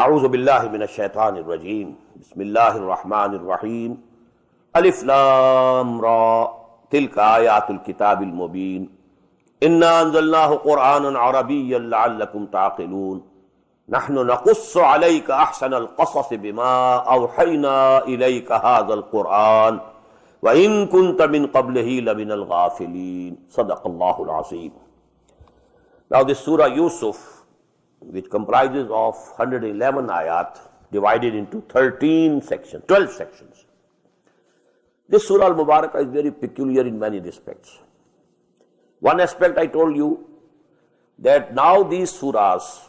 أعوذ بالله من الشيطان الرجيم بسم الله الرحمن الرحيم ألف لام را تلك آيات الكتاب المبين إنا أنزلناه قرآنا عربيا لعلكم تعقلون نحن نقص عليك أحسن القصص بما أوحينا إليك هذا القرآن وإن كنت من قبله لمن الغافلين صدق الله العظيم. Now this Surah Yousuf, which comprises of 111 ayat divided into 13 sections, 12 sections. This Surah al-Mubarakah is very peculiar in many respects. One aspect I told you, that now these surahs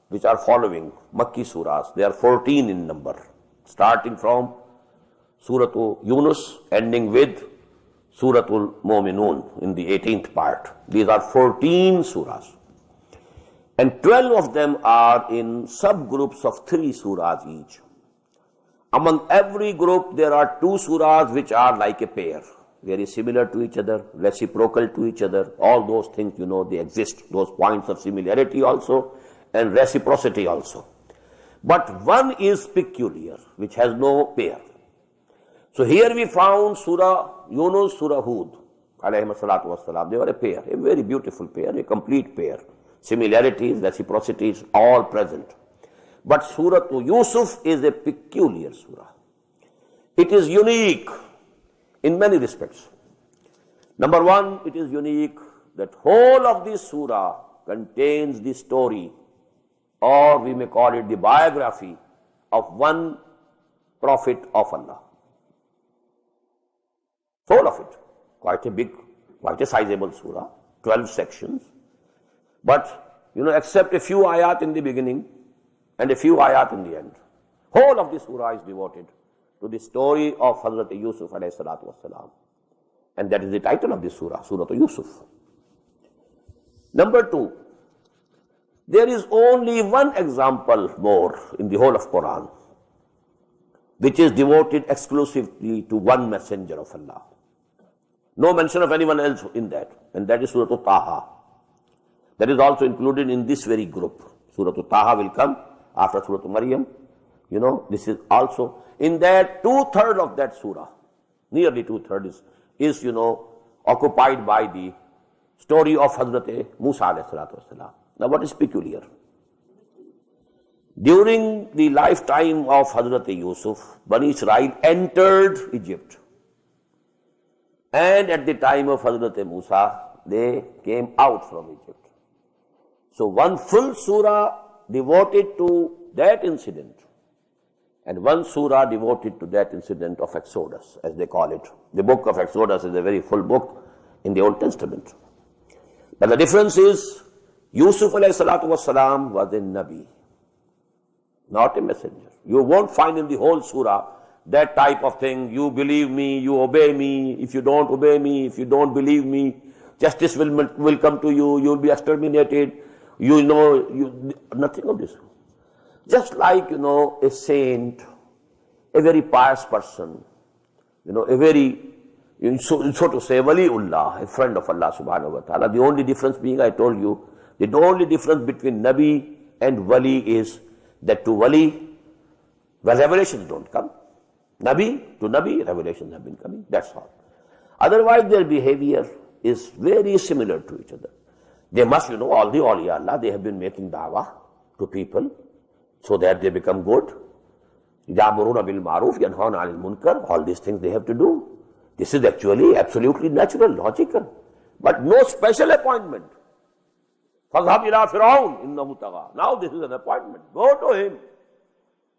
which are following, Makki surahs, they are 14 in number, starting from Surah Yunus, ending with Surah al-Mu'minun in the 18th part. These are 14 surahs. And 12 of them are in subgroups of 3 surahs each. Among every group, there are 2 surahs which are like a pair, very similar to each other, reciprocal to each other. All those things, you know, they exist, those points of similarity also, and reciprocity also. But one is peculiar, which has no pair. So here we found Surah Yunus, Surah Hud, alayhi salatu wassalam. They were a pair, a very beautiful pair, a complete pair. Similarities, reciprocities, all present. But Surah Yousuf is a peculiar surah. It is unique in many respects. Number one, it is unique that whole of this surah contains the story, or we may call it the biography, of one prophet of Allah. Whole of it. Quite a big, quite a sizable surah, 12 sections. But, you know, except a few ayat in the beginning and a few ayat in the end, whole of this surah is devoted to the story of Hazrat Yousuf alayhi salatu wassalam. And that is the title of this surah, Surah Yousuf. Number 2, there is only one example more in the whole of Quran, which is devoted exclusively to one messenger of Allah. No mention of anyone else in that, and that is Surah Taha. That is also included in this very group. Surah Taha will come after Surah Maryam. You know, this is also, in that 2/3 of that surah, nearly 2/3 is, you know, occupied by the story of Hazrat Musa alayhi salatu wasalam. Now what is peculiar? During the lifetime of Hazrat Yousuf, Bani Israel entered Egypt. And at the time of Hazrat Musa, they came out from Egypt. So one full surah devoted to that incident, and one surah devoted to that incident of Exodus, as they call it. The book of Exodus is a very full book in the Old Testament. But the difference is, Yusuf alayhi salatu wassalam was a Nabi, not a messenger. You won't find in the whole surah that type of thing, you believe me, you obey me, if you don't obey me, if you don't believe me, justice will come to you, you'll be exterminated. You know, nothing of this. Just like, you know, a saint, a very pious person, you know, a very, so to say, waliullah, a friend of Allah subhanahu wa ta'ala. The only difference being, I told you, the only difference between Nabi and Wali is that to Wali, well, revelations don't come. Nabi, to Nabi, revelations have been coming. That's all. Otherwise, their behavior is very similar to each other. They must, you know, all the awliya Allah, they have been making da'wah to people so that they become good. Ya'muruna bil ma'ruf, yanhauna 'anil munkar. All these things they have to do. This is actually absolutely natural, logical. But no special appointment. فَاذْهَبْ إِلَىٰ فِرْعَوْنَ إِنَّهُ طَغَىٰ. Now this is an appointment. Go to him.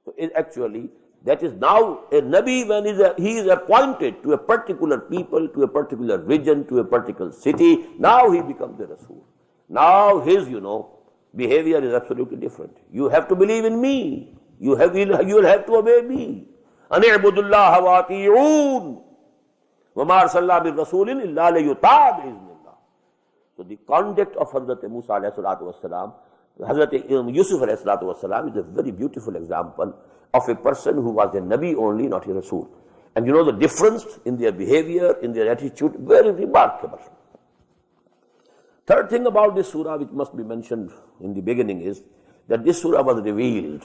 So actually, that is now a Nabi when he is appointed to a particular people, to a particular region, to a particular city. Now he becomes a Rasul. Now his, you know, behavior is absolutely different. You have to believe in me. You will have to obey me. An i'budullaha wa ati'un. Wa ma arsalna bir rasulin illa liyuta'a bi'iznillah. So the conduct of Hazrat Musa alayhi salatu wassalam, Hazrat Yousuf alayhi salatu wassalam is a very beautiful example of a person who was a Nabi only, not a Rasul. And you know the difference in their behavior, in their attitude, very remarkable. Third thing about this surah which must be mentioned in the beginning is that this surah was revealed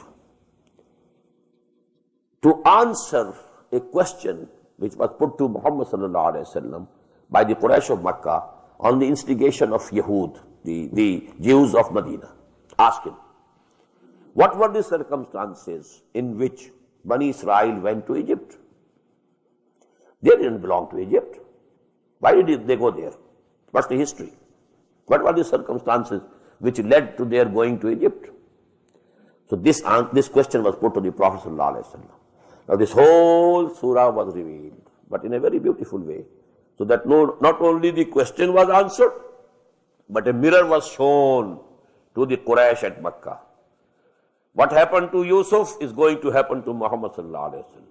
to answer a question which was put to Muhammad sallallahu alaihi wasallam by the Quraysh of Makkah on the instigation of Yahud, the Jews of Medina. Ask him, what were the circumstances in which Bani Israel went to Egypt? They didn't belong to Egypt. Why did they go there? What's the history? What were the circumstances which led to their going to Egypt? So this question was put to the Prophet sallallahu alaihi wasallam. Now this whole surah was revealed, but in a very beautiful way. So that not only the question was answered, but a mirror was shown to the Quraysh at Makkah. What happened to Yousuf is going to happen to Muhammad sallallahu alaihi wasallam.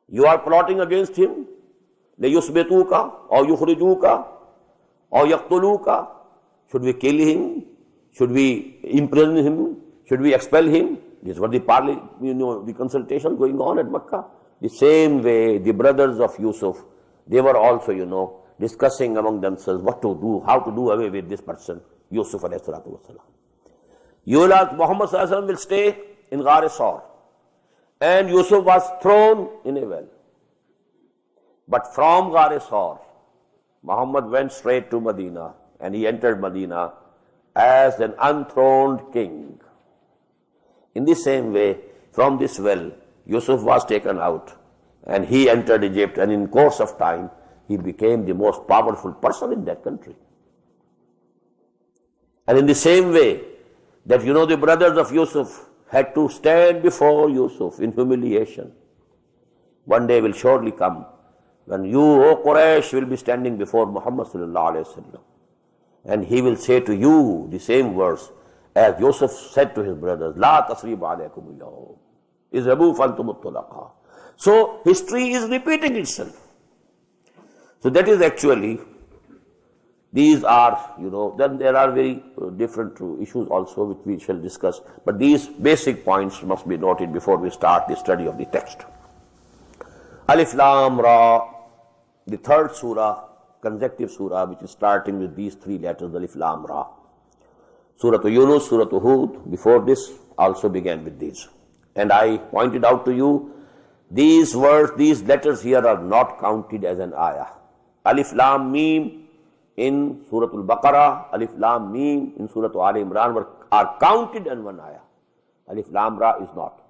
You are plotting against him, لَيُثْبِتُوكَ or يُخْرِجُوكَ or يَقْتُلُوكَ. Should we kill him? Should we imprison him? Should we expel him? This was the consultation going on at Makkah. The same way the brothers of Yousuf, they were also, discussing among themselves what to do, how to do away with this person, Yousuf alayhi salatu wasalam. Muhammad sallallahu alaihi wasallam will stay in Ghar Saur. And Yousuf was thrown in a well. But from Ghar Saur, Muhammad went straight to Medina, and he entered Medina as an unthroned king. In the same way, from this well, Yousuf was taken out, and he entered Egypt, and in course of time, he became the most powerful person in that country. And in the same way, that the brothers of Yousuf had to stand before Yousuf in humiliation. One day will surely come when you, O Quraysh, will be standing before Muhammad sallallahu alaihi wasallam, and he will say to you the same words as Yousuf said to his brothers, La tasriba alaykum al-yawm, izhabu fantum at-tulaqa. So history is repeating itself. So that is actually, these are, then there are very different issues also which we shall discuss, but these basic points must be noted before we start the study of the text. Alif Lam Ra, the third surah, consecutive surah, which is starting with these three letters, Alif Lam Ra. Surah Yunus, Surah Hud, before this also began with these. And I pointed out to you, these words, these letters here are not counted as an ayah. Alif Lam Mim in Surah Al-Baqarah, Alif Lam Mim in Surah Al Imran are counted in one ayah. Alif Lam Ra is not.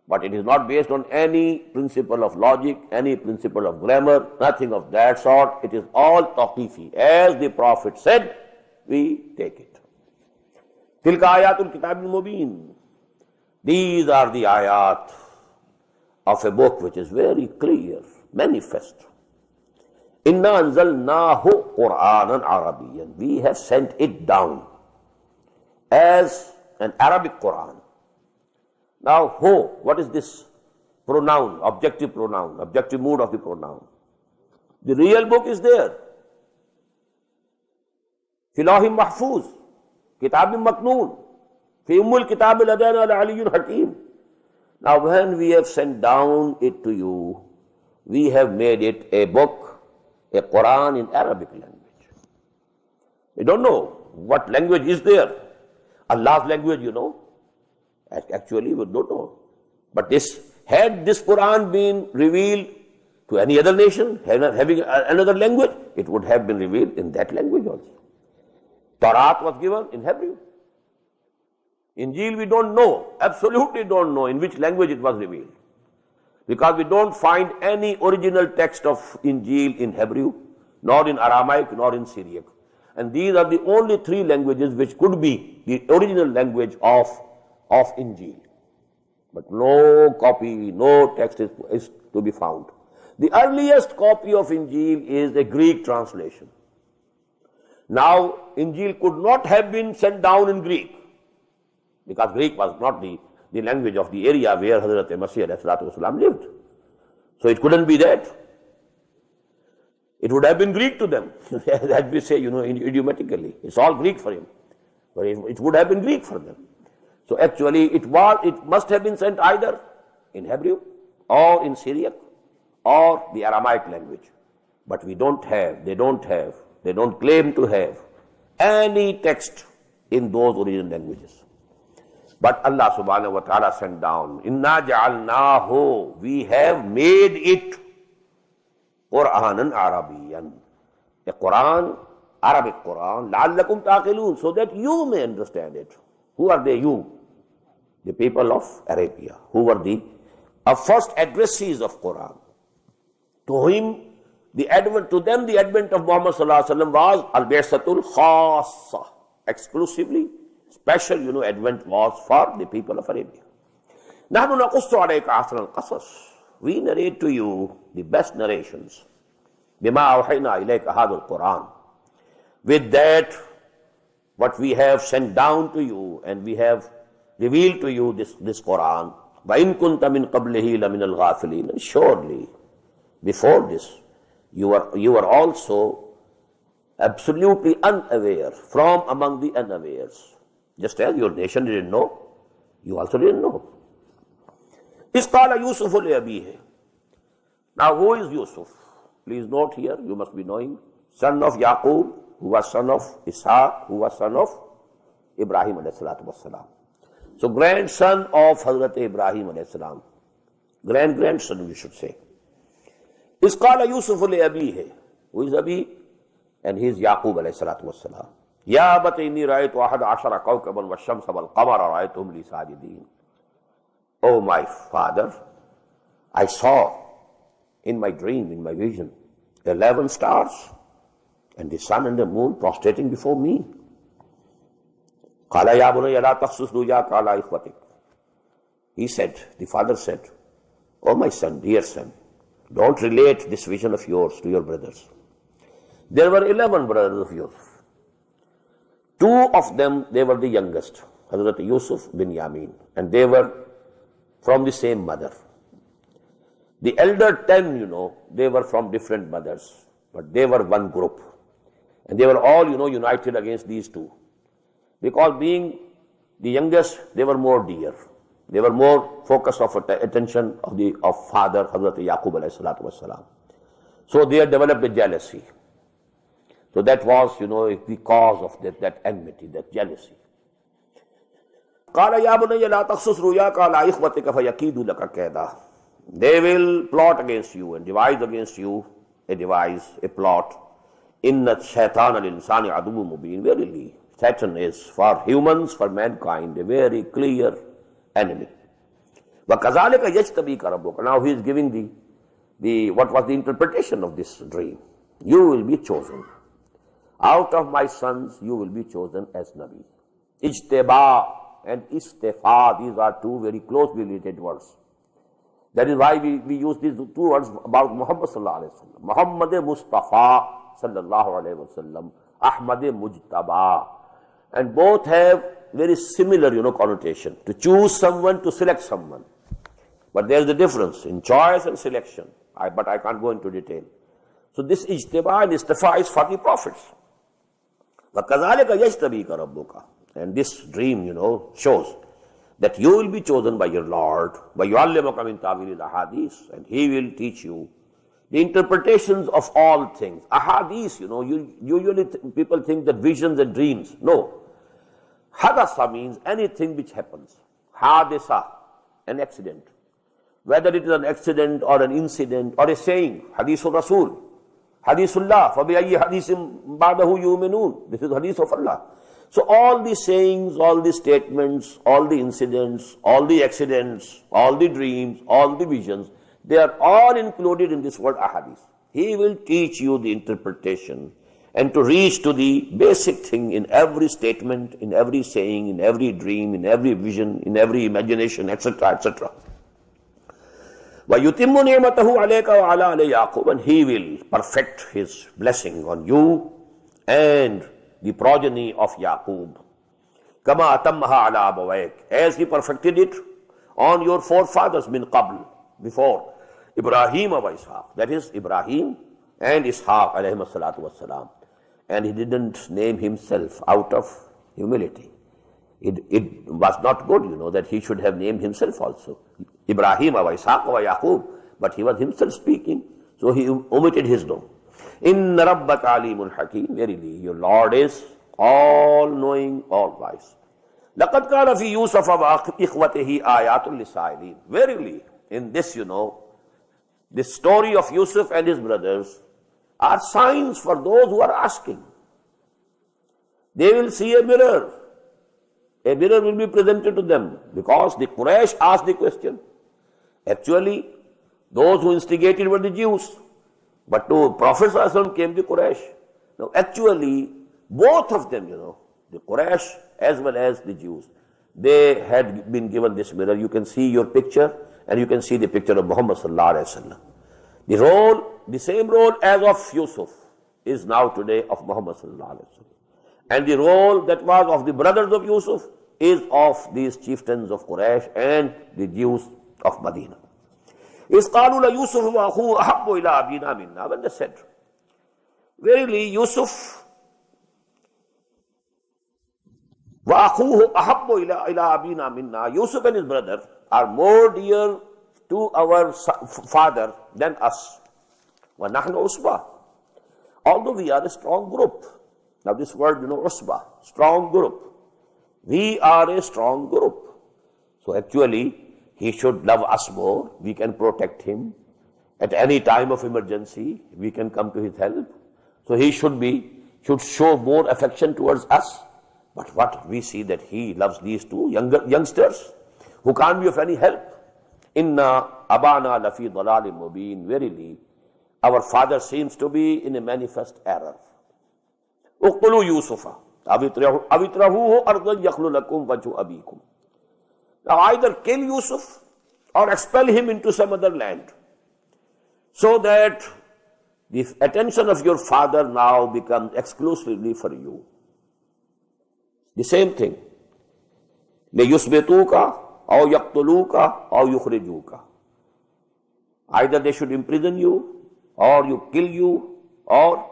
But it is not based on any principle of logic, any principle of grammar, nothing of that sort. It is all tawqifi. As the Prophet said, we take it. Tilka ayatul kitab al-mubin. These are the ayat of a book which is very clear, manifest. Inna anzalnahu Qur'anan Arabiyyan. We have sent it down as an Arabic Qur'an. Now, what is this pronoun, objective mood of the pronoun? The real book is there. Filahim mahfuz, kitabim maknoon, fi ummul kitab ladayna al-aliyyun hakim. Now, when we have sent down it to you, we have made it a book, a Quran in Arabic language. We don't know what language is there. Allah's language, Actually, we don't know. But had this Quran been revealed to any other nation, having another language, it would have been revealed in that language also. Taurat was given in Hebrew. Injil we don't know, absolutely don't know in which language it was revealed. Because we don't find any original text of Injil in Hebrew, nor in Aramaic, nor in Syriac. And these are the only three languages which could be the original language of Injil. But no copy, no text is to be found. The earliest copy of Injil is a Greek translation. Now, Injil could not have been sent down in Greek, because Greek was not the the language of the area where Hazrat Masih ﷺ lived. So it couldn't be that. It would have been Greek to them, as we say, idiomatically. It's all Greek for him. But it would have been Greek for them. So actually it must have been sent either in Hebrew or in Syriac or the Aramaic language. But they don't claim to have any text in those original languages. But Allah subhanahu wa ta'ala sent down, Inna ja'alnahu, we have made it Qur'anan Arabiyan. A Quran, Arabic Quran, la'allakum taqilun, so that you may understand it. Who are they? You, the people of Arabia, who were the first addressees of Quran. To them the advent of Muhammad sallallahu alaihi wasallam was al-bi'satul khassa, exclusively special, advent was for the people of Arabia. Nahnu naqussu alayka ahsan al-qasas, we narrate to you the best narrations. Bima awhayna ilayka hadha al-Quran, with that what we have sent down to you and we have revealed to you this Quran. Wa in kunta min qablihi la min al-ghafilin, and surely before this you were also absolutely unaware, from among the unawares. Just as your nation didn't know, you also didn't know. Is qala Yousuf li abihi. Now who is Yousuf? Please note here, you must be knowing, son of Yaqub, who was son of Ishaq, who was son of Ibrahim alayhi salatu wassalam. So grandson of Hazrat Ibrahim alayhi salam, grandson we should say. Is qala Yousuf li abihi. Who is Abi? And he is Yaqub alayhi salatu wassalam. Ya abati inni ra'aytu ahada ashara kawkaban wa shamsa wal qamara ra'aytuhum li sajidin. Oh my father, I saw in my dream, in my vision, 11 stars and the sun and the moon prostrating before me. Qala ya bunayya la taqsus ru'yaka ala ikhwatik. He said, the father said, oh my son, dear son, don't relate this vision of yours to your brothers. There were 11 brothers of Yousuf. 2 of them, they were the youngest, Hazrat Yousuf bin Yamin, and they were from the same mother. The elder 10, they were from different mothers, but they were one group. And they were all, united against these 2. Because being the youngest, they were more dear. They were more focus of attention of father, Hazrat Yaqub alayhi salatu wassalam. So they had developed a jealousy. So that was, the cause of that enmity, that jealousy. قَالَ يَا بُنَيَّ لَا تَقْصُصْ رُؤْيَاكَ عَلَىٰ إِخْوَتِكَ فَيَكِيدُوا لَكَ كَيْدًا. They will plot against you and devise against you a plot. إِنَّ الشَّيْطَانَ لِلْإِنسَانِ عَدُوٌّ مُبِينٌ. Verily, Satan is for humans, for mankind, a very clear enemy. وَكَذَلِكَ يَجْتَبِيكَ رَبُّكَ. Now he is giving what was the interpretation of this dream. You will be chosen. Out of my sons, you will be chosen as Nabi. Ijteba and istifa, these are 2 very closely related words. That is why we use these 2 words about Muhammad sallallahu alayhi wa sallam. Muhammad Mustafa sallallahu alayhi wa sallam, Ahmad Mujtaba. And both have very similar, connotation. To choose someone, to select someone. But there is a difference in choice and selection. But I can't go into detail. So this ijtiba and istifa is for the prophets. وَكَذَلِكَ يَجْتَبِيكَ رَبُّكَ. And this dream, shows that you will be chosen by your Lord, وَيُعَلِّمُكَ مِنْ تَعْوِيلِ الْأَحَادِيثِ, and He will teach you the interpretations of all things. Ahadith, usually people think that visions and dreams. No. Hadasa means anything which happens. Hadisa, an accident. Whether it is an accident or an incident or a saying, Hadithul Rasul, Hadithullah, فَبِأَيِّ حَدِيثٍ بَعْدَهُ يُؤْمِنُونَ. This is Hadith of Allah. So all the sayings, all the statements, all the incidents, all the accidents, all the dreams, all the visions, they are all included in this word ahadith. He will teach you the interpretation and to reach to the basic thing in every statement, in every saying, in every dream, in every vision, in every imagination, etc., etc. وَيُتِمُّ نِعْمَتَهُ عَلَيْكَ وَعَلَىٰ آلِ يَعْقُوبَ. And He will perfect His blessing on you and the progeny of Yaqub. كَمَا أَتَمَّهَا عَلَىٰ أَبَوَيْكَ. As He perfected it on your forefathers min qabl, before Ibrahim wa Ishaq. That is Ibrahim and Ishaq alayhi salatu wassalam. And he didn't name himself out of humility. It was not good, that he should have named himself also. Ibrahim wa Ishaq wa Yaqub. But he was himself speaking, so he omitted his name. Inna rabbaka alimul hakim. Verily, your Lord is all-knowing, all-wise. لَقَدْ كَانَ فِي يُوسُفَ وَإِخْوَتِهِ آيَاتٌ لِلسَّائِلِينَ. Verily, in this, the story of Yousuf and his brothers are signs for those who are asking. They will see a mirror. A mirror will be presented to them because the Quraysh asked the question. Actually, those who instigated were the Jews. But to Prophet ﷺ came the Quraysh. Now actually, both of them, the Quraysh as well as the Jews, they had been given this mirror. You can see your picture and you can see the picture of Muhammad sallallahu alaihi wasallam. The role, the same role as of Yousuf is now today of Muhammad sallallahu alaihi wasallam. And the role that was of the brothers of Yousuf is of these chieftains of Quraysh and the Jews of Medina. إِذْ قَالُوا لَيُوسُفُ وَأَخُوهُ أَحَبُّ إِلَىٰ أَبِينَا مِنَّا. When they said, verily Yusuf وَأَخُوهُ أَحَبُّ إِلَىٰ أَبِينَا مِنَّا. Yusuf and his brother are more dear to our father than us. وَنَحْنُ عُصْبَةٌ. Although we are a strong group. Now this word, usba, strong group. We are a strong group. So actually, he should love us more. We can protect him. At any time of emergency, we can come to his help. So he should show more affection towards us. But what we see that he loves these two youngsters who can't be of any help. Inna abana lafi dalalin mubin. Verily, our father seems to be in a manifest error. Uqtulu Yusufa awitrahuhu ardan yakhlu lakum wajhu abikum. Now either kill Yousuf or expel him into some other land, so that the attention of your father now becomes exclusively for you. The same thing. لِيُثْبِتُوكَ أَوْ يَقْتُلُوكَ أَوْ يُخْرِجُوكَ. Either they should imprison you, or you kill you, or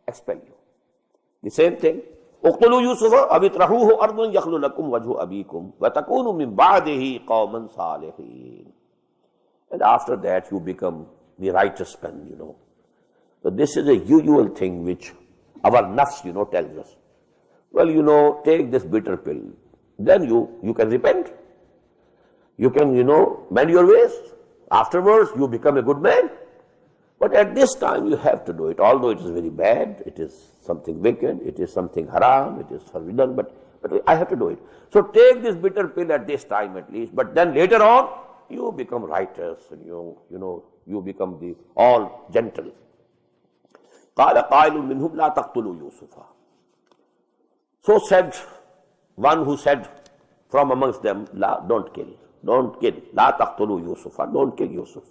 expel you. The same thing. اقتلوا يوسف أو اطرحوه أرضا يخل لكم وجه أبيكم وتكونوا من بعده قوما صالحين. And after that you become the righteous man, So this is a usual thing which our nafs, tells us. Well, take this bitter pill. Then you can repent. You can, mend your ways. Afterwards, you become a good man. But at this time, you have to do it. Although it is very bad, it is something wicked, it is something haram, it is forbidden, but I have to do it. So take this bitter pill at this time at least. But then later on, you become righteous and you become the all gentle. قَالَ قَائِلٌ مِّنْهُمْ لَا تَقْتُلُوا يُوسُفَ. So said one who said from amongst them, don't kill. لَا تَقْتُلُوا يُوسُفَ. Don't kill Yusuf.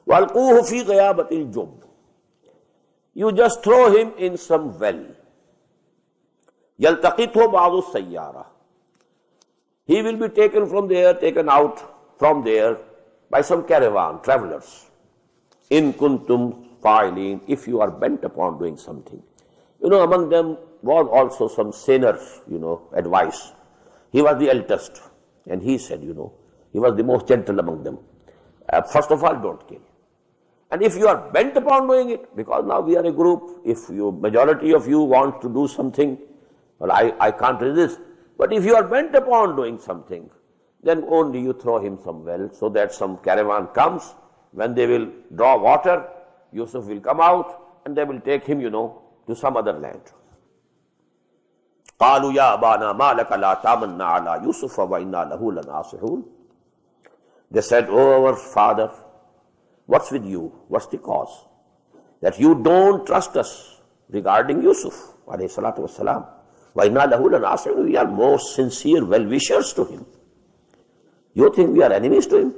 وَالْقُوهُ فِي غَيَابَةِ الْجُبِّ. You just throw him in some well. يَلْتَقِطْهُ بَعْضُ السَّيَّارَةِ. He will be taken out from there by some caravan, travelers. إِن كُنْتُمْ فَاعِلِينَ. If you are bent upon doing something. Among them was also some saner, advice. He was the eldest. And he said, he was the most gentle among them. First of all, don't kill. And if you are bent upon doing it, because now we are a group, if majority of you want to do something, well, I can't resist. But if you are bent upon doing something, then only you throw him some well, so that some caravan comes. When they will draw water, Yusuf will come out, and they will take him, to some other land. قَالُوا يَا أَبَانَا مَا لَكَ لَا تَامَنَّا عَلَى يُوسُفَ وَإِنَّا لَهُ لَنَاصِحُونَ. They said, oh, our father, what's with you? What's the cause? That you don't trust us regarding Yusuf, alayhi salatu wassalam. وَإِنَّا لَهُ لَنَاصِحُونَ. We are most sincere well-wishers to him. You think we are enemies to him?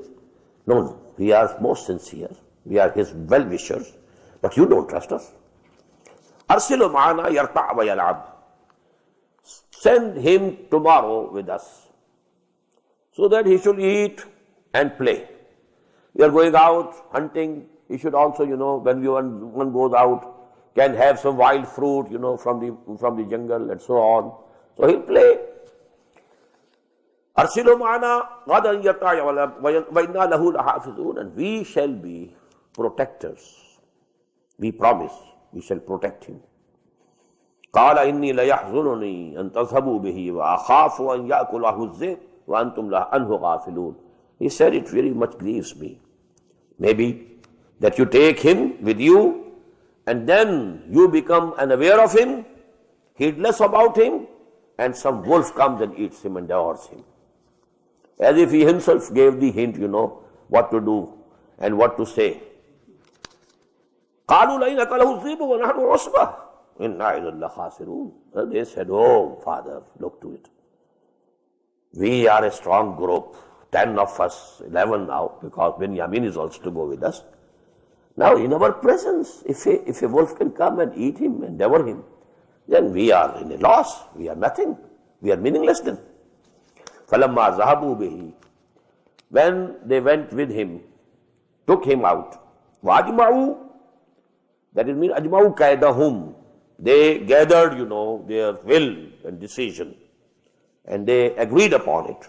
No, we are most sincere. We are his well-wishers. But you don't trust us. أَرْسِلُ مَعَنَا يَرْتَعْ وَيَلْعَبْ. Send him tomorrow with us, so that he should eat and play. We are going out hunting. He should also, when one goes out, can have some wild fruit, from the jungle and so on. So he'll play. Arsilu ma'ana ghadan yarta'i wa inna lahu lahafizun, and we shall be protectors. We promise we shall protect him. قال إني ليحزنني أن تذهبوا به وأخاف أن يأكله الذئب وأنتم عنه غافلون. He said, it very much grieves me. Maybe that you take him with you and then you become unaware of him, heedless about him, and some wolf comes and eats him and devours him. As if he himself gave the hint, what to do and what to say. قالوا لئن أكله الذئب ونحن عصبة إنا إذا لخاسرون. They said, oh father, look to it. We are a strong group, 10 of us, 11 now, because Benjamin is also to go with us. Now in our presence, if a wolf can come and eat him and devour him, then we are in a loss, we are nothing, we are meaningless then. فَلَمَّا ذَهَبُوا بِهِ, when they went with him, took him out, وَأَجْمَعُوا, that is mean أَجْمَعُوا كَيْدَهُمْ, they gathered, their will and decision, and they agreed upon it.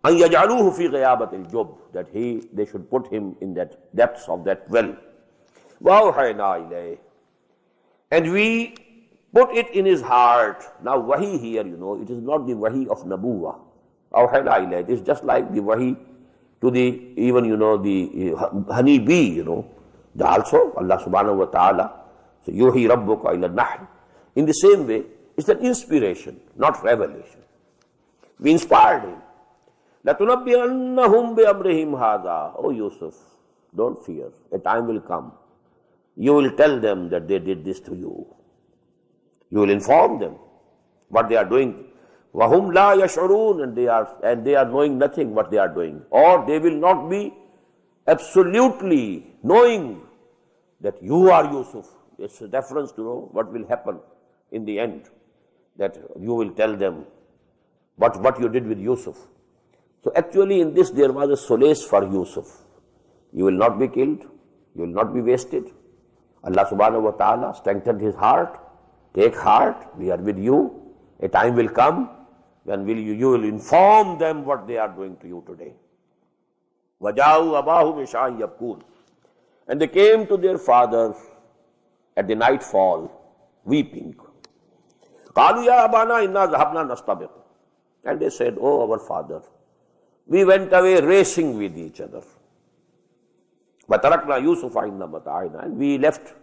أَنْ يَجْعَلُوهُ فِي غَيَابَةِ الْجُبِّ, that they should put him in that depths of that well. وَأَوْحَيْنَا إِلَيْهِ, and we put it in his heart. Now wahi here, it is not the wahi of Nabuwa. أَوْحَيْنَا إِلَيْهِ, it is just like the wahi to the, even, the honey bee, also Allah subhanahu wa ta'ala. So yuhi rabbuka ila nahl. In the same way, it's an inspiration, not revelation. We inspired him. لَتُنَبِّئَنَّهُمْ بِأَمْرِهِمْ هَذَا. Oh Yousuf, don't fear. A time will come. You will tell them that they did this to you. You will inform them what they are doing. وَهُمْ لَا يَشْعُرُونَ, and they are knowing nothing what they are doing. Or they will not be absolutely knowing that you are Yousuf. It's a reference to what will happen in the end, that you will tell them what you did with Yousuf. So actually in this there was a solace for Yousuf. You will not be killed, you will not be wasted. Allah subhanahu wa ta'ala strengthened his heart. Take heart, we are with you. A time will come when you will inform them what they are doing to you today. وَجَاءُوا أَبَاهُمْ عِشَاءً يَبْكُونَ, and they came to their father at the nightfall, weeping. قَالُوا يَا أَبَانَا إِنَّا ذَهَبْنَا نَسْتَبِقُ, and they said, oh our father, we went away racing with each other. وَتَرَكْنَا يُوسُفَ عِنْدَ مَتَاعِنَا, and we left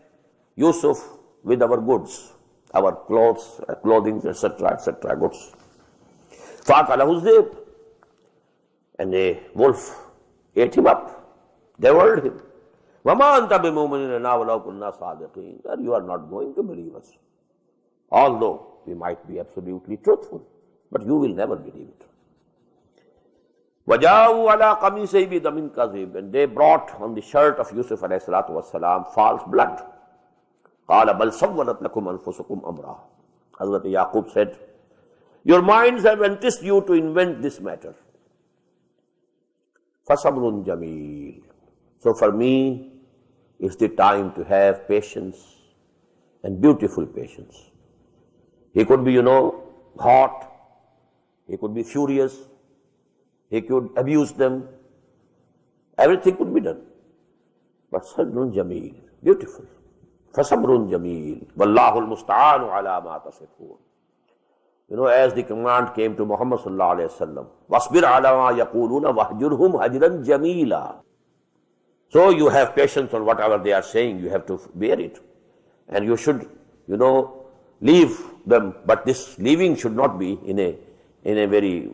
Yousuf with our goods, our clothes, clothing, etc., etc., goods. فَأَكَلَهُ الذِّئْبُ, and a wolf ate him up, devoured him. وَمَا أَنْتَ بِمُؤْمِنٍ لَنَا وَلَوْ كُنَّا صَادِقِينَ, you are not going to believe us. Although we might be absolutely truthful, but you will never believe it. وَجَاءُوا عَلَىٰ قَمِيصِهِ بِدَمٍ كَذِبٍ, and they brought on the shirt of Yousuf alayhi salatu wasalam false blood. قَالَ بَلْ سَوَّلَتْ لَكُمْ أَنفُسُكُمْ أَمْرًا, Hazrat Yaqub said, your minds have enticed you to invent this matter. فَصَبْرٌ جَمِيلٌ, so for me it's the time to have patience and beautiful patience. He could be, hot, he could be furious, he could abuse them, everything could be done. But sabrun jameel, beautiful. فَصَبْرٌ جَمِيلٌ وَاللَّهُ الْمُسْتَعَانُ عَلَى مَا تَصِفُونَ. As the command came to Muhammad sallallahu alayhi wa sallam, وَاصْبِرْ عَلَى مَا يَقُولُونَ وَاهْجُرْهُمْ هَجْرًا جَمِيلًا. So you have patience on whatever they are saying, you have to bear it. And you should, leave them, but this leaving should not be in a very,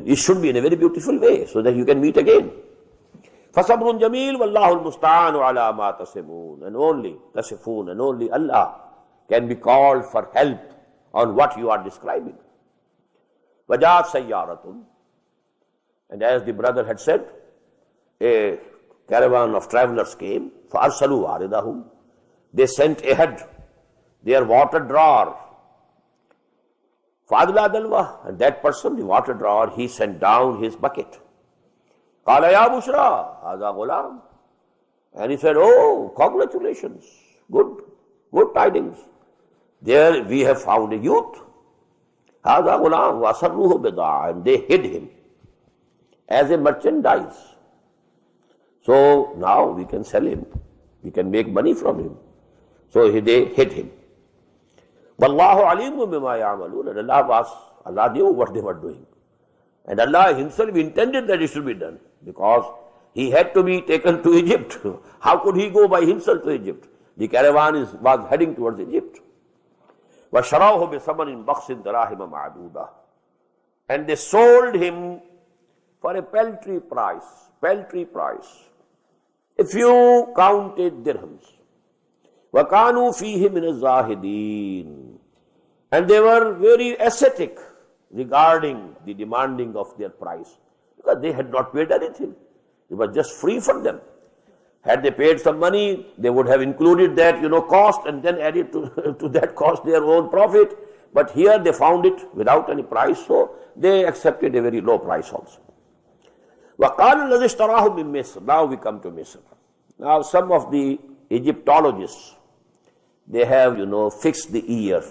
it should be in a very beautiful way, so that you can meet again. فَصَبْرٌ جَمِيلٌ وَاللَّهُ الْمُسْتَعَانُ عَلَى مَا تَصِفُونَ, and only Allah can be called for help on what you are describing. وَجَاءَتْ سَيَّارَةٌ, and as the brother had said, a caravan of travelers came. فَأَرْسَلُوا وَارِدَهُمْ, they sent ahead their water drawer. فَأَدْلَى دَلْوَهُ, and that person, the water drawer, he sent down his bucket. Qala ya bushra, hadha ghulam. And he said, oh, congratulations, good tidings. There we have found a youth. Hadha ghulam wa asarruhu bid'a, and they hid him as a merchandise. So now we can sell him, we can make money from him. So they hid him. Wallahu alimun bima ya'malun, and Allah knew what they were doing. And Allah himself intended that it should be done, because he had to be taken to Egypt. How could he go by himself to Egypt? The caravan was heading towards Egypt. وَشَرَوْهُ بِثَمَنٍ بَخْسٍ دَرَاهِمَ مَعْدُودَةٍ, and they sold him for a paltry price, a few counted dirhams. وَكَانُوا فِيهِ مِنَ الزَّاهِدِينَ, and they were very ascetic regarding the demanding of their price, because they had not paid anything. It was just free for them. Had they paid some money, they would have included that, cost, and then added to that cost their own profit. But here they found it without any price, so they accepted a very low price also. وَقَالَ الَّذِي اشْتَرَاهُ مِن مِصْرٍ. Now we come to Misr. Now some of the Egyptologists, they have, fixed the year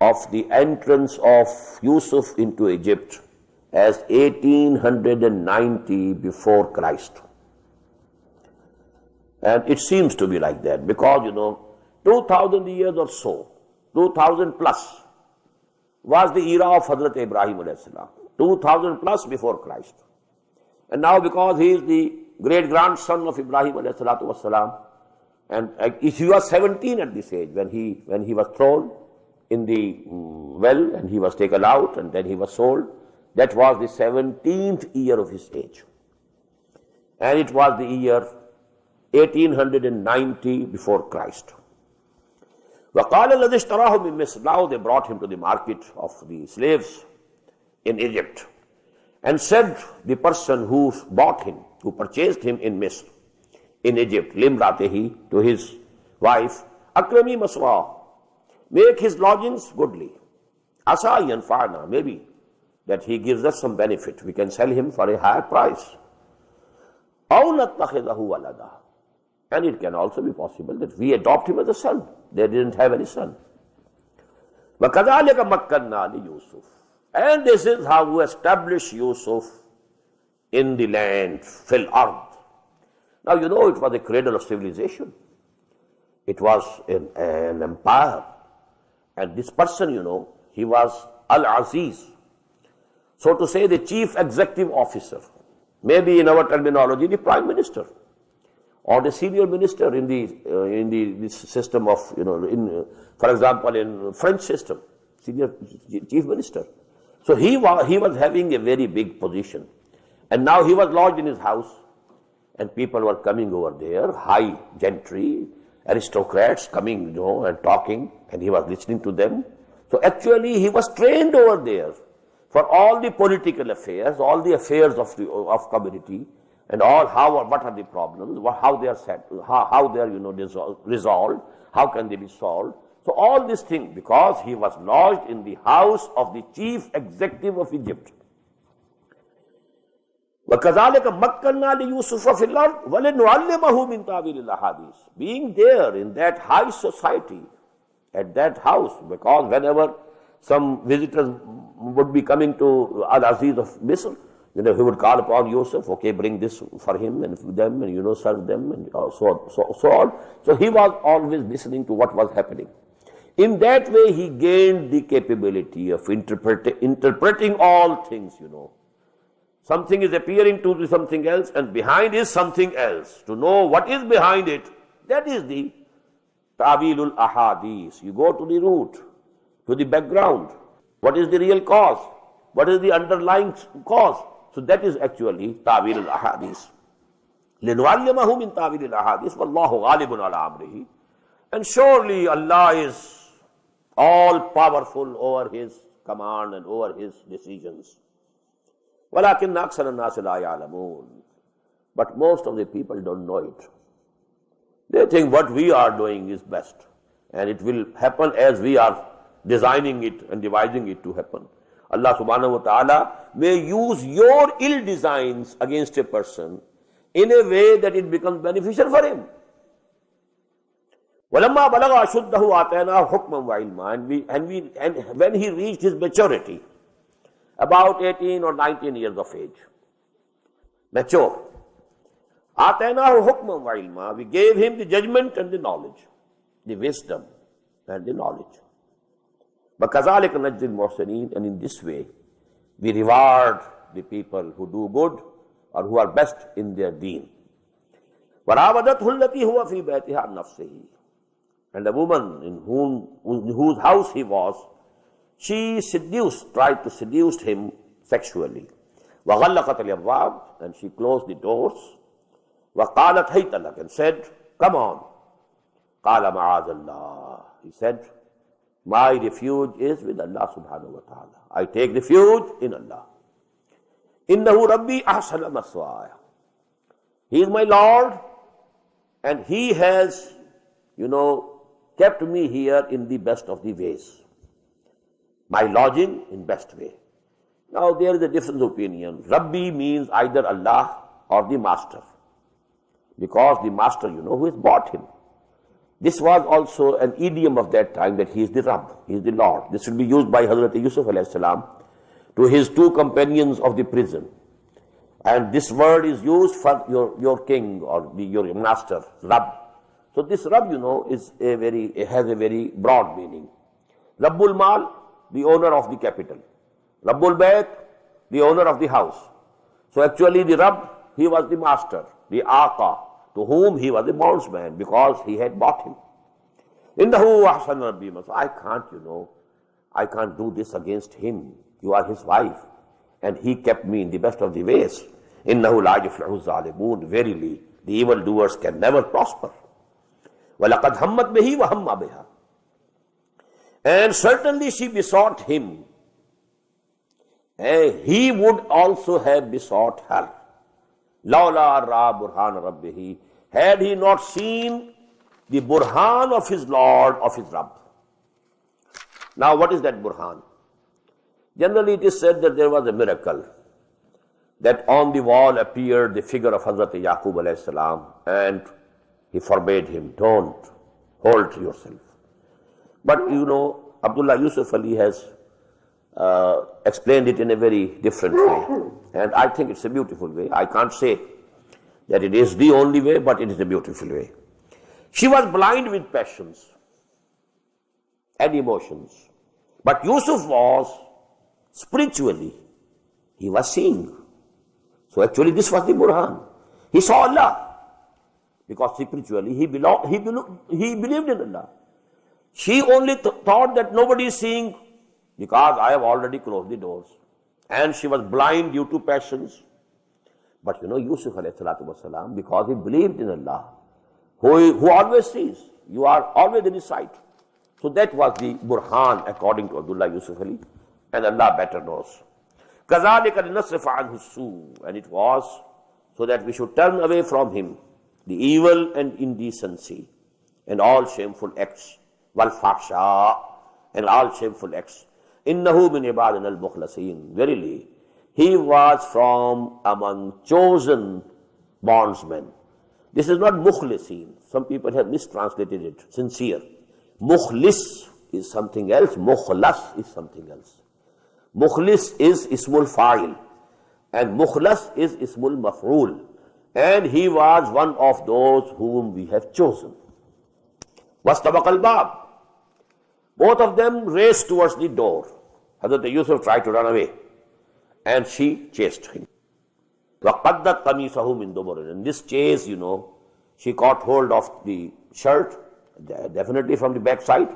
of the entrance of Yousuf into Egypt as 1890 before Christ. And it seems to be like that, because 2000 years or so, 2000 plus, was the era of Hazrat Ibrahim alayhi salam, 2000 plus before Christ. And now because he is the great grandson of Ibrahim alayhi salatu wasalam, and he was 17 at this age when he was thrown in the well, and he was taken out, and then he was sold. That was the 17th year of his age. And it was the year 1890 before Christ. وَقَالَ الَّذِي اشْتَرَاهُ مِن مِصْرٍ. Now they brought him to the market of the slaves in Egypt, and said the person who bought him, who purchased him in Misr, in Egypt, limratehi, to his wife, akrami maswa, make his lodgings goodly. Asa yanfa'na, maybe that he gives us some benefit, we can sell him for a higher price. Aw nattakhidahu walada, and it can also be possible that we adopt him as a son. They didn't have any son. وَكَذَلِكَ مَكَّنَّا لِيُوسُفَ, and this is how we establish Yousuf in the land, fil ard. Now it was a cradle of civilization. It was an empire. And this person, he was Al-Aziz, so to say, the chief executive officer, maybe in our terminology, the prime minister, or the senior minister in the system of, for example, in French system, senior chief minister. So he was having a very big position. And now he was lodged in his house, and people were coming over there, high gentry, aristocrats coming, and talking, and he was listening to them. So actually he was trained over there for all the political affairs, all the affairs of community, and what are the problems, how they are set, how they are resolved, how can they be solved. So all these things, because he was lodged in the house of the chief executive of Egypt. وَكَذَلِكَ مَكَّنَّا لِيُوسُفَ فِي الْأَرْضِ وَلِنُعَلِّمَهُ مِنْ تَأْوِيلِ الْأَحَادِيثِ. Being there in that high society, at that house, because whenever some visitors would be coming to Al-Aziz of Misr, he would call upon Yousuf, okay, bring this for him and for them, and serve them, and so on. So he was always listening to what was happening. In that way, he gained the capability of interpreting all things, Something is appearing to be something else, and behind is something else. To know what is behind it, that is the ta'wilul ahadith. You go to the root, to the background. What is the real cause? What is the underlying cause? So that is actually ta'wilul ahadith. لِنُعَلِّمَهُ مِنْ تَأْوِيلِ الْأَحَادِيثِ وَاللَّهُ غَالِبٌ عَلَىٰ أَمْرِهِ. And surely Allah is all powerful over His command and over His decisions. وَلَكِنَّ أَكْثَرَ النَّاسِ لَا يَعْلَمُونَ. But most of the people don't know it. They think what we are doing is best, and it will happen as we are designing it and devising it to happen. Allah subhanahu wa ta'ala may use your ill designs against a person in a way that it becomes beneficial for him. وَلَمَّا بَلَغَ أَشُدَّهُ آتَيْنَاهُ حُكْمًا وَعِلْمًا, and when he reached his maturity, about 18 or 19 years of age, mature, آتَيْنَاهُ حُكْمًا وَعِلْمًا, we gave him the judgment and the knowledge, the wisdom and the knowledge. وَكَذَلِكَ نَجْزِي الْمُحْسِنِينَ, and in this way we reward the people who do good or who are best in their deen. وَرَاوَدَتْهُ الَّتِي هُوَ فِي بَيْتِهَا عَنْ نَفْسِهِ, and the woman in whose house he was, she tried to seduce him sexually. وَغَلَّقَتْ الْأَبْوَابَ, and she closed the doors. وَقَالَتْ هَيْتَ لَكَ, and said, come on. قَالَ مَعَاذَ اللَّهِ, he said, my refuge is with Allah subhanahu wa ta'ala. I take refuge in Allah. إِنَّهُ رَبِّي أَحْسَنَ مَثْوَايَ, he is my Lord, and he has, kept me here in the best of the ways. My lodging in best way. Now there is a different opinion. Rabbi means either Allah or the master, because the master, who has bought him. This was also an idiom of that time, that he is the Rabb, he is the Lord. This will be used by Hazrat Yousuf alayhi salam to his two companions of the prison. And this word is used for your king or your master, Rabb. So this Rabb, has a very broad meaning. Rabbul Mal, the owner of the capital. Rabbul Bayt, the owner of the house. So actually the Rabb, he was the master, the Aqa, to whom he was a bondsman, because he had bought him. Innahu ahsan rabbi, I can't do this against him. You are his wife, and he kept me in the best of the ways. Innahu la yuflihu zalimun, verily the evildoers can never prosper. وَلَقَدْ هَمَّتْ بِهِ وَهَمَّ بِهَا, and certainly she besought him, and he would also have besought her. لَوْلَا رَى بُرْهَانَ رَبِّهِ, had he not seen the burhan of his Lord, of his Rabb. Now what is that burhan? Generally it is said that there was a miracle, that on the wall appeared the figure of Hazrat Yaqub alayhi salam, and he forbade him, don't hold yourself. But Abdullah Yusuf Ali has explained it in a very different way, and I think it's a beautiful way. I can't say that it is the only way, but it is a beautiful way. She was blind with passions and emotions, but Yousuf was spiritually, he was seeing. So actually this was the burhan. He saw Allah, because spiritually he believed in Allah. She only thought that nobody is seeing, because I have already closed the doors. And she was blind due to passions. But Yousuf alayhi salatu wasalam, because he believed in Allah, who always sees, you are always in his sight. So that was the burhan according to Abdullah Yusuf Ali, and Allah better knows. كَذَلِكَ لِنَصْرِفَ عَنْهُ السُّوءَ, and it was so that we should turn away from him the evil and indecency and all shameful acts, wal-fahsha, and all shameful acts. إِنَّهُ مِنْ عِبَادِنَا الْمُخْلَصِينَ, verily he was from among chosen bondsmen. This is not mukhlisin. Some people have mistranslated it, sincere. Mukhlis is something else, mukhlas is something else. Mukhlis is ismul fa'il, and mukhlas is ismul maf'ul, and he was one of those whom we have chosen. Wastabaq al-bab, both of them raced towards the door. Hazrat Yusuf tried to run away, and she chased him. وَقَدَّتْ قَمِيصَهُ مِنْ دُبُرٍ, in this chase, she caught hold of the shirt, definitely from the back side,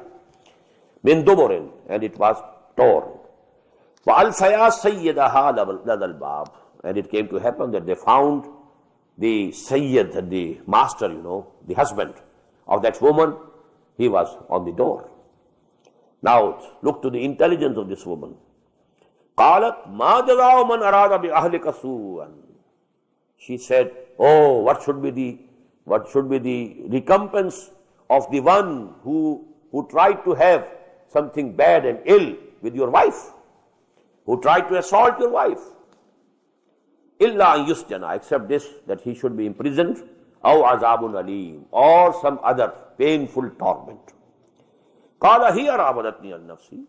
مِنْ دُبُرٍ, and it was torn. وَأَلْفَيَا سَيِّدَهَا لَدَى الْبَابِ, and it came to happen that they found the Sayyid, the master, the husband of that woman, he was on the door. Now look to the intelligence of this woman. قَالَتْ مَا جَزَاءُ مَنْ أَرَادَ بِأَهْلِكَ سُوءًا, she said, oh, what should be the recompense of the one who tried to have something bad and ill with your wife? who tried to assault your wife. Illa an yusjana, except this, that he should be imprisoned, aw azabun alim, or some other painful torment. Qala hiya rawadatni an nafsi.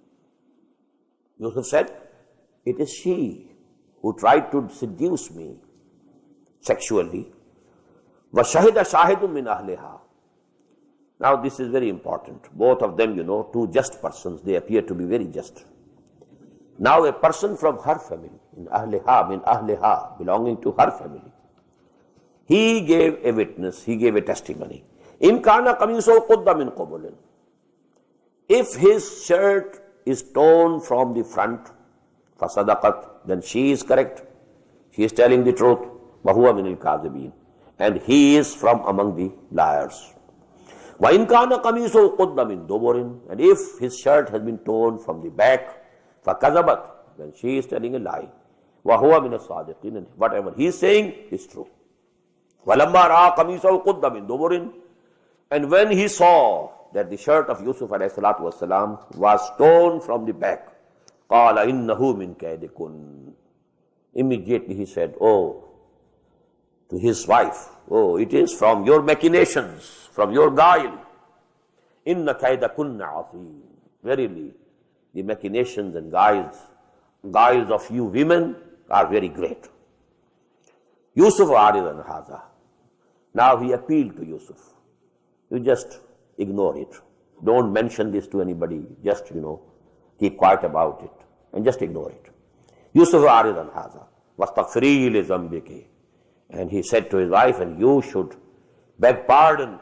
Yousuf said, it is she who tried to seduce me sexually. Wa shahida shahidun min ahliha. Now this is very important. Both of them, two just persons, they appear to be very just. Now a person from her family, min ahliha, belonging to her family, he gave a witness, he gave a testimony. In kana qamiso qudda min qubulin. If his shirt is torn from the front, fasadaqat, then she is correct. She is telling the truth. Wa huwa min al-kazibin. And he is from among the liars. Wa in kana qamiso qudda min duburin. And if his shirt has been torn from the back, fakazabat, then she is telling a lie. Wa huwa min as-sadiqin. And whatever he is saying is true. Walamma ra'a qamisahu qudda min duburin. And when he saw that the shirt of Yousuf alayhi salatu wasalam was torn from the back, qala innahu min kaydikun. Immediately he said, to his wife, it is from your machinations, from your guile. Inna kaydakunna azim. Verily, the machinations and guiles of you women are very great. Yousuf aridan haza. Now he appealed to Yousuf. You just ignore it. Don't mention this to anybody. Just, keep quiet about it and just ignore it. Yousuf aridan haza. Wastaghfiri li zambiki. And he said to his wife, and you should beg pardon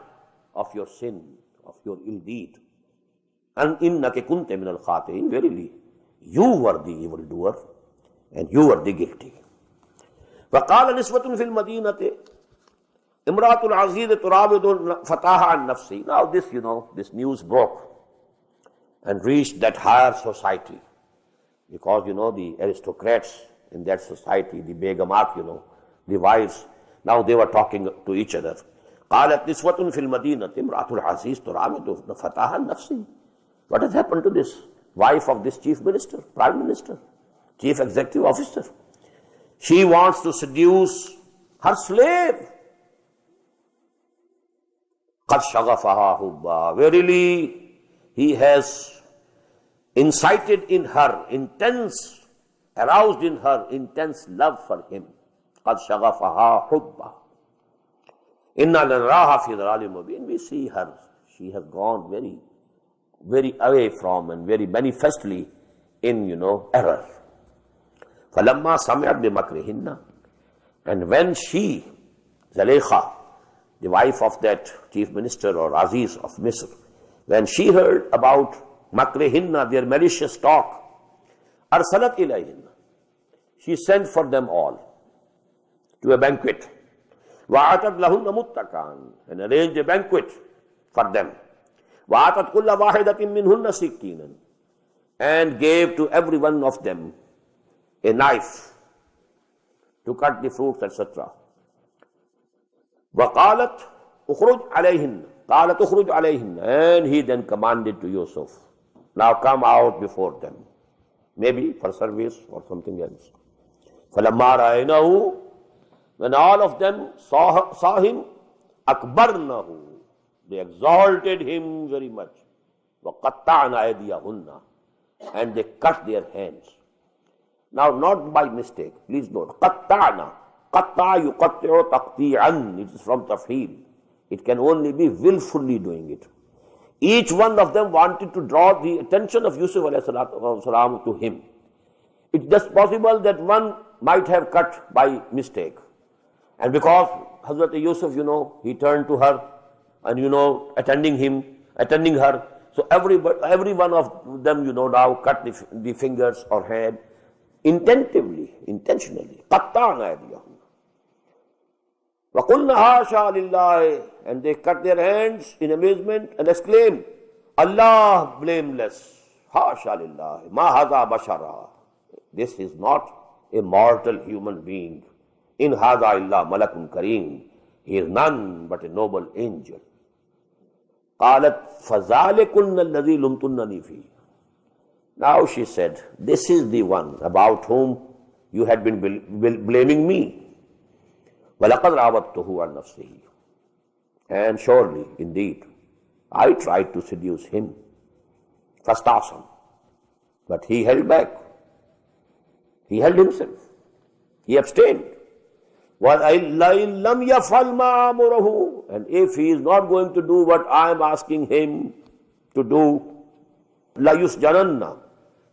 of your sin, of your ill deed. And innaki kunte min al-khati'in. Verily, you were the evildoer and you were the guilty. وَقَالَ نِسْوَةٌ فِي الْمَدِينَةِ امْرَأَةُ الْعَزِيزِ تُرَاوِدُ فَتَاهَا عَنْ نَفْسِهِ. Now this, this news broke and reached that higher society. Because, the aristocrats in that society, the begamat, the wives, now they were talking to each other. قَالَتْ نِسْوَةٌ فِي الْمَدِينَةِ امْرَأَةُ الْعَزِيزِ تُرَاوِدُ فَتَاهَا عَنْ نَفْسِهِ. What has happened to this wife of this chief minister, prime minister, chief executive officer? She wants to seduce her slave. قَدْ شَغَفَهَا حُبًّا. Verily, he has incited in her aroused in her intense love for him. قَدْ شَغَفَهَا حُبًّا. إِنَّا لَنَرَاهَا فِي ضَلَالٍ مُبِينٍ. We see her. She has gone very, very away from and very manifestly in, error. فَلَمَّا سَمِعَتْ بِمَكْرِهِنَّ. And when she, Zulaykha, the wife of that chief minister or Aziz of Misr, when she heard about makrihinna, their malicious talk, arsalat ilayhinna, she sent for them all to a banquet. Wa'atat lahunna muttakan, and arranged a banquet for them. Wa'atat kulla wahidatin minhunna sikkinan, and gave to every one of them a knife to cut the fruits, etc. وَقَالَتْ أُخْرُجْ عَلَيْهِنَّ. قَالَتْ أُخْرُجْ عَلَيْهِنَّ. And he then commanded to Yousuf, now come out before them. Maybe for service or something else. فَلَمَّا رَأَيْنَهُ. When all of them saw him, أَكْبَرْنَهُ. They exalted him very much. وَقَطَّعْنَ أَيْدِيَهُنَّ. And they cut their hands. Now not by mistake, please note. قَطَّعْنَ. قَطَّعَ يُقَطِّعُ تَقْطِيعًا. It is from tafheel. It can only be willfully doing it. Each one of them wanted to draw the attention of Yousuf alayhi salatu to him. It's just possible that one might have cut by mistake. And because Hazrat Yousuf, he turned to her and, attending her. So every one of them, now cut the fingers or hand intentionally. قَطَّعْنَا أَيْدِيَهُمْ. وَقُلْنَا حَاشَا لِلَّهِ. And they cut their hands in amazement and exclaimed, Allah blameless. حَاشَا لِلَّهِ مَا هَذَا بَشَرًا. This is not a mortal human being. In هَذَا إِلَّا مَلَكٌ كَرِيمٌ. He is none but a noble angel. قَالَتْ فَذَلِكُنَّ الَّذِي لُمْتُنَّنِي فِيهِ. Now she said, this is the one about whom you had been blaming me. وَلَقَدْ رَاوَدتُّهُ عَنْ نَفْسِهِ. And surely, indeed, I tried to seduce him. فَاسْتَعْصَمَ. But he held back. He held himself. He abstained. وَإِن لَمْ يَفْعَلْ مَا أَمُرُهُ. And if he is not going to do what I am asking him to do, لَيُسْجَنَنَّ.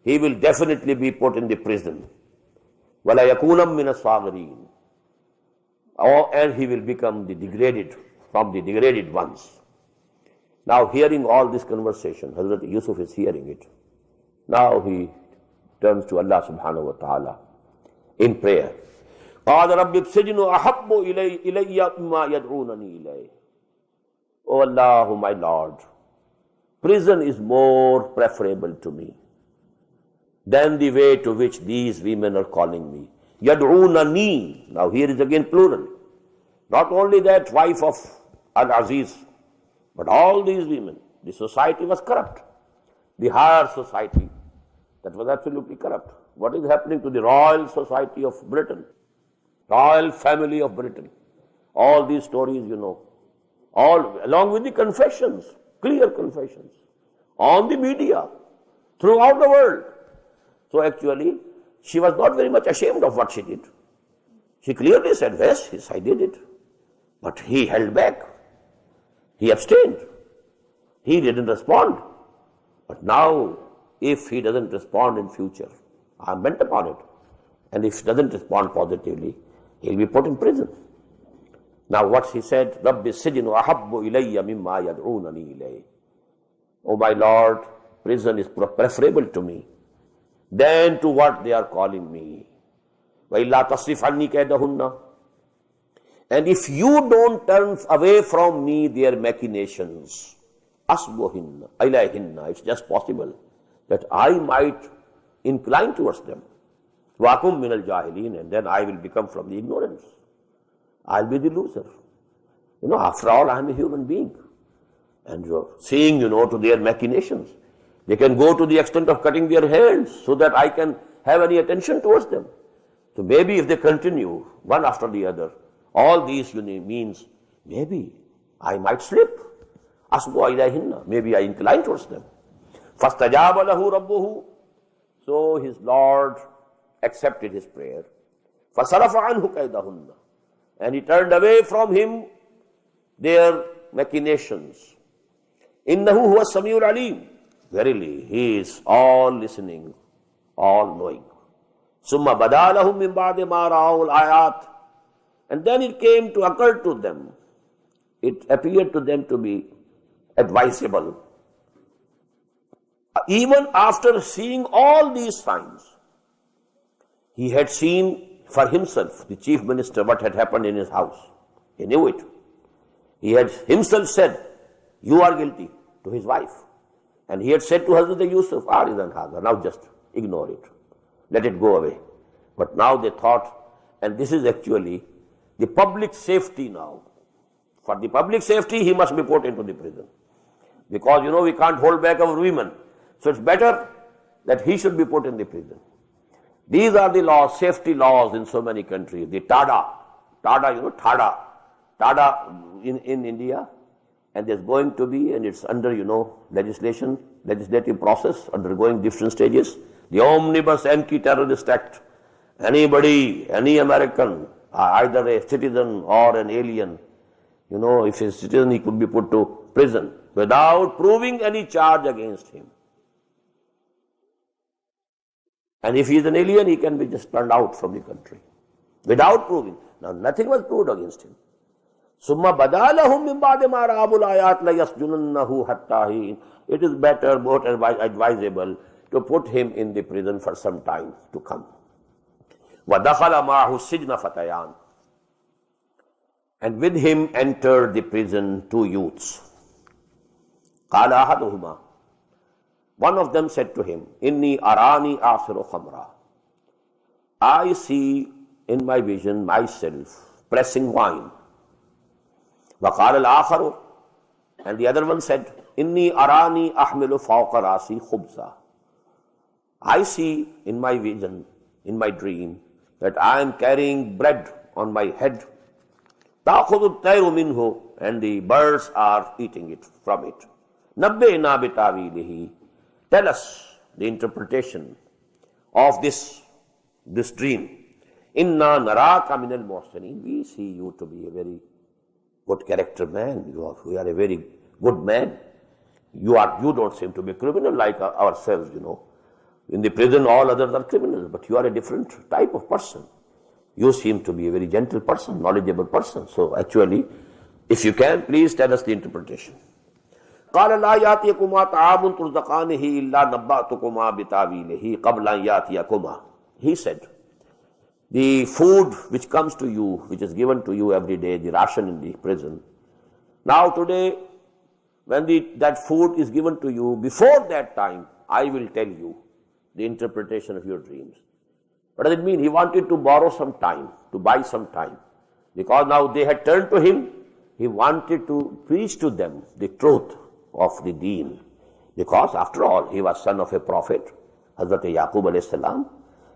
He will definitely be put in the prison. وَلَا يَكُونًا مِنَ الصَّاغِرِينَ. And he will become the degraded, from the degraded ones. Now hearing all this conversation, Hazrat Yousuf is hearing it. Now he turns to Allah subhanahu wa ta'ala in prayer. قَالَ رَبِّ السِّجْنُ أَحَبُّ إِلَيَّ مِمَّا يَدْعُونَنِي إِلَيْهِ. O Allah, my Lord, prison is more preferable to me than the way to which these women are calling me. Yad'oonani. Now here is again plural. Not only that wife of Al-Aziz, but all these women. The society was corrupt. The higher society, that was absolutely corrupt. What is happening to the royal society of Britain? Royal family of Britain. All these stories you know. All along with the confessions, clear confessions, on the media, throughout the world. So actually, she was not very much ashamed of what she did. She clearly said, yes, I did it. But he held back. He abstained. He didn't respond. But now, if he doesn't respond in future, I'm bent upon it. And if he doesn't respond positively, he'll be put in prison. Now what he said, رَبِّ السِّجْنُ أَحَبُّ إِلَيَّ مِمَّا يَدْعُونَنِي إِلَيْهِ. Oh my Lord, prison is preferable to me than to what they are calling me. وَإِلَّا تَصْرِفْ عَنِّي كَيْدَهُنَّ. And if you don't turn away from me their machinations, أَصْبُهِنَّ إِلَيْهِنَّ. It's just possible that I might incline towards them. وَأَكُمْ مِنَ الْجَاهِلِينَ. And then I will become from the ignorance. I'll be the loser. After all, I'm a human being. And seeing, to their machinations. They can go to the extent of cutting their hands so that I can have any attention towards them. So maybe if they continue, one after the other, all these means, maybe I might slip. Asbu ilayhinna. Maybe I incline towards them. فَاسْتَجَابَ لَهُ رَبُّهُ. So his Lord accepted his prayer. فَصَرَفَ عَنْهُ كَيْدَهُنَّ. And he turned away from him their machinations. إِنَّهُ هُوَ السَّمِيعُ الْعَلِيمُ. Verily, he is all listening, all knowing. ثُمَّ بَدَا لَهُم مِّن بَعْدِ مَا رَأَوُا الْآيَاتِ. And then it came to occur to them. It appeared to them to be advisable. Even after seeing all these signs, he had seen for himself, the chief minister, what had happened in his house. He knew it. He had himself said, you are guilty, to his wife. And he had said to Hazrat Yousuf, now just ignore it. Let it go away. But now they thought, and this is actually the public safety now. For the public safety, he must be put into the prison. Because, we can't hold back our women. So it's better that he should be put in the prison. These are the laws, safety laws in so many countries. The TADA, TADA in India, and there's going to be, and it's under, legislative process, undergoing different stages. The Omnibus Anti-Terrorist Act. Anybody, any American, either a citizen or an alien, if he's a citizen, he could be put to prison without proving any charge against him. And if he is an alien, he can be just turned out from the country without proving. Now, nothing was proved against him. ثُمَّ بَدَا لَهُم مِّن بَعْدِ مَا رَأَوُا الْآيَاتِ لَيَسْجُنَنَّهُ حَتَّىٰ حِينٍ. It is better, more advisable, to put him in the prison for some time to come. وَدَخَلَ مَعَهُ السِّجْنَ فَتَيَانِ. And with him entered the prison two youths. قَالَ أَحَدُهُمَا. One of them said to him, Inni arani asiru khamra. I see in my vision myself pressing wine. وَقَالَ الْآخَرُ. And the other one said, Inni arani ahmilu fawqa rasi khubza. I see in my vision, in my dream, that I am carrying bread on my head. تَأْخُذُ الطَّيْرُ مِنْهُ, and the birds are eating it from it. نَبِّئْنَا بِتَأْوِيلِهِ, tell us the interpretation of this dream. إِنَّا نَرَاكَ مِنَ الْمُحْسِنِينَ, we see you to be a very good character man. You are a very good man. You don't seem to be a criminal like ourselves, In the prison, all others are criminals, but you are a different type of person. You seem to be a very gentle person, knowledgeable person. So actually, if you can, please tell us the interpretation. قَالَ لَا يَأْتِيكُمَا طَعَامٌ تُرْزَقَانِهِ إِلَّا نَبَّأْتُكُمَا بِتَأْوِيلِهِ قَبْلَ أَنْ يَأْتِيَكُمَا. He said, the food which comes to you, which is given to you every day, the ration in the prison, now today, when that food is given to you, before that time, I will tell you the interpretation of your dreams. What does it mean? He wanted to borrow some time, to buy some time. Because now they had turned to him, he wanted to preach to them the truth of the deen. Because after all, he was son of a prophet, Hazrat Yaqub alayhi salam.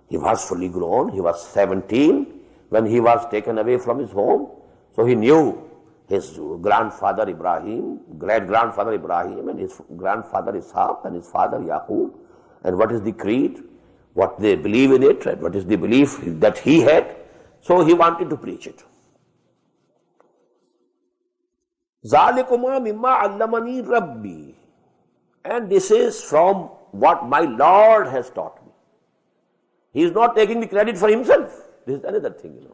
He was fully grown, he was 17 when he was taken away from his home. So he knew his grandfather Ibrahim, great-grandfather Ibrahim, and his grandfather Ishaq, and his father Yaqub, and what is the creed, what they believe in it, and what is the belief that he had. So he wanted to preach it. ذَلِكُمَا مِمَّا عَلَّمَنِي رَبِّي, and this is from what my Lord has taught me. He is not taking the credit for himself. This is another thing,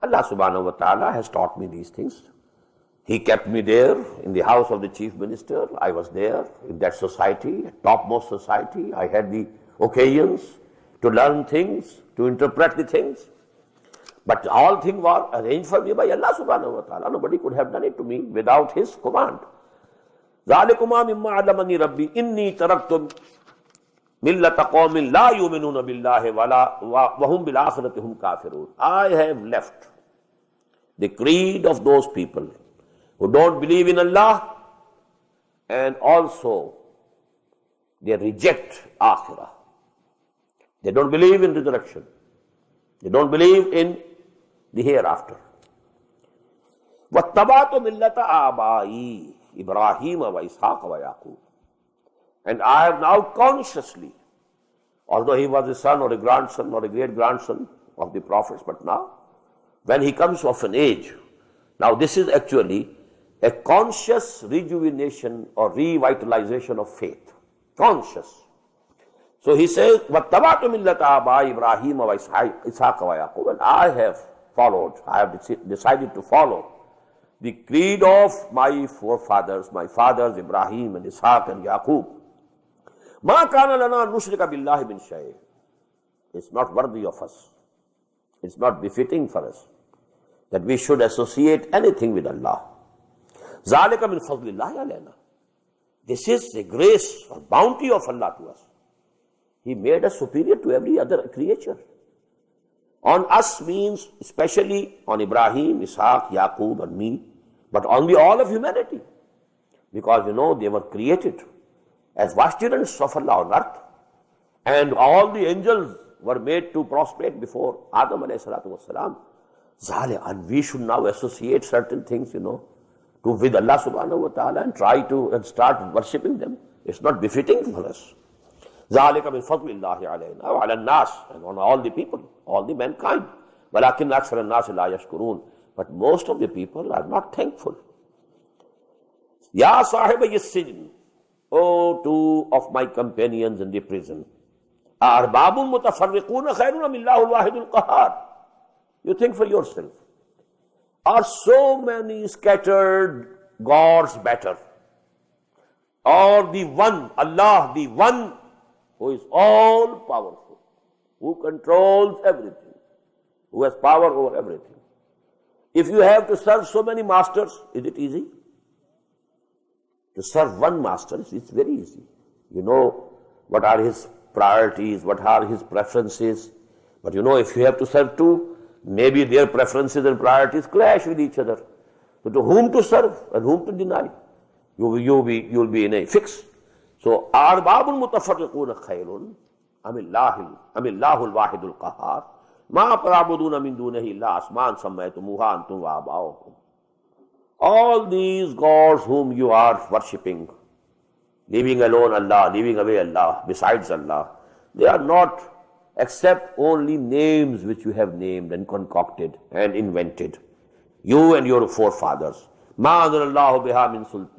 Allah subhanahu wa ta'ala has taught me these things. He kept me there in the house of the chief minister. I was there in that society, topmost society. I had the occasions to learn things, to interpret the things. But all things were arranged for me by Allah subhanahu wa ta'ala. Nobody could have done it to me without His command. ذَلِكُمَا مِمَّا عَلَّمَنِي رَبِّي إِنِّي تَرَكْتُ مِلَّةَ قَوْمٍ لَا يُؤْمِنُونَ بِاللَّهِ وَهُمْ بِالْآخِرَةِ هُمْ كَافِرُونَ. I have left the creed of those people who don't believe in Allah, and also they reject Akhirah. They don't believe in resurrection. They don't believe in the hereafter. وَاتَّبَعْتُ مِلَّةَ آبَائِي إِبْرَاهِيمَ وَإِسْحَاقَ وَيَعْقُوبَ. And I have now consciously, although he was a son or a grandson or a great-grandson of the prophets, but now, when he comes of an age, now this is actually a conscious rejuvenation or revitalization of faith. Conscious. So he says, وَاتَّبَعْتُ مِلَّةَ آبَائِي إِبْرَاهِيمَ وَإِسْحَاقَ وَيَعْقُوبَ. And I have followed, I have decided to follow the creed of my forefathers, my fathers Ibrahim and Ishaq and Yaqub. مَا كَانَ لَنَا نُشْرِكَ بِاللَّهِ مِنْ شَيْءٍ. It's not worthy of us. It's not befitting for us that we should associate anything with Allah. ذَلِكَ مِنْ فَضْلِ اللَّهِ عَلَيْنَا. This is a grace or bounty of Allah to us. He made us superior to every other creature. On us means especially on Ibrahim, Ishaq, Yaqub and me, but on the all of humanity. Because they were created as vicegerents of Allah on earth, and all the angels were made to prostrate before Adam alayhi salatu wasalam. And we should now associate certain things, with Allah subhanahu wa ta'ala and try to start worshipping them. It's not befitting for us. ذَلِكَ مِنْ فَضْلِ اللَّهِ عَلَيْنَا وَعَلَى النَّاسِ, and on all the people, all the mankind. وَلَكِنْ أَكْثَرَ النَّاسِ لَا يَشْكُرُونَ. But most of the people are not thankful. يَا صَاحِبَيِ السِّجْنِ, O two of my companions in the prison. أَأَرْبَابٌ مُتَفَرِّقُونَ خَيْرٌ مِنَ اللَّهِ الْوَاحِدُ الْقَهَّارِ. You think for yourself. Are so many scattered gods better? Or the one, Allah, the one who is all powerful, who controls everything, who has power over everything. If you have to serve so many masters, is it easy? To serve one master, it's very easy. You know what are his priorities, what are his preferences. But if you have to serve two, maybe their preferences and priorities clash with each other. So to whom to serve and whom to deny? You'll be in a fix. So, أَرْبَابٌ مُتَفَرِّقُونَ خَيْرٌ अमिल्लाहुल वाहिदुल क़हार मा तअबुदूना मिन दूनिही इल्ला अस्मान सम्मयतमुहा अंतुम व आबाउकुम. All these gods whom you are worshipping, leaving alone Allah, leaving away Allah, besides Allah, they are not except only names which you have named and concocted and invented, you and your forefathers. Ma anzalallahu biha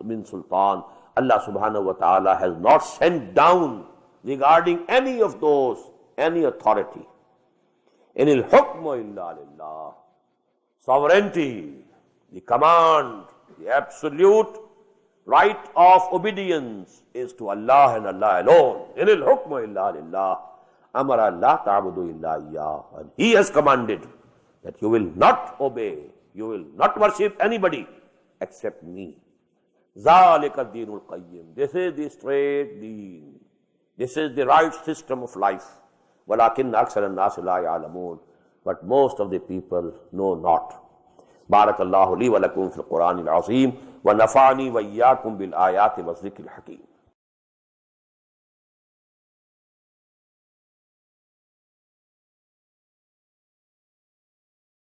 min sultan. Allah subhanahu wa ta'ala has not sent down regarding any of those any authority. Inil hukmu illa lillah. Sovereignty, the command, the absolute right of obedience is to Allah and Allah alone. Inil hukmu illa lillah. Amara la ta'budu illa iyyah. And He has commanded that you will not obey, you will not worship anybody except me. Zalika deenul qayyim. This is the straight deen. This is the right system of life. Walakinna aksara an-nas la ya'lamun. But most of the people know not. Barakallahu li wa lakum fil Qur'anil azim wa nafa'ani wa iyyakum bil ayati wa dhikril hakim.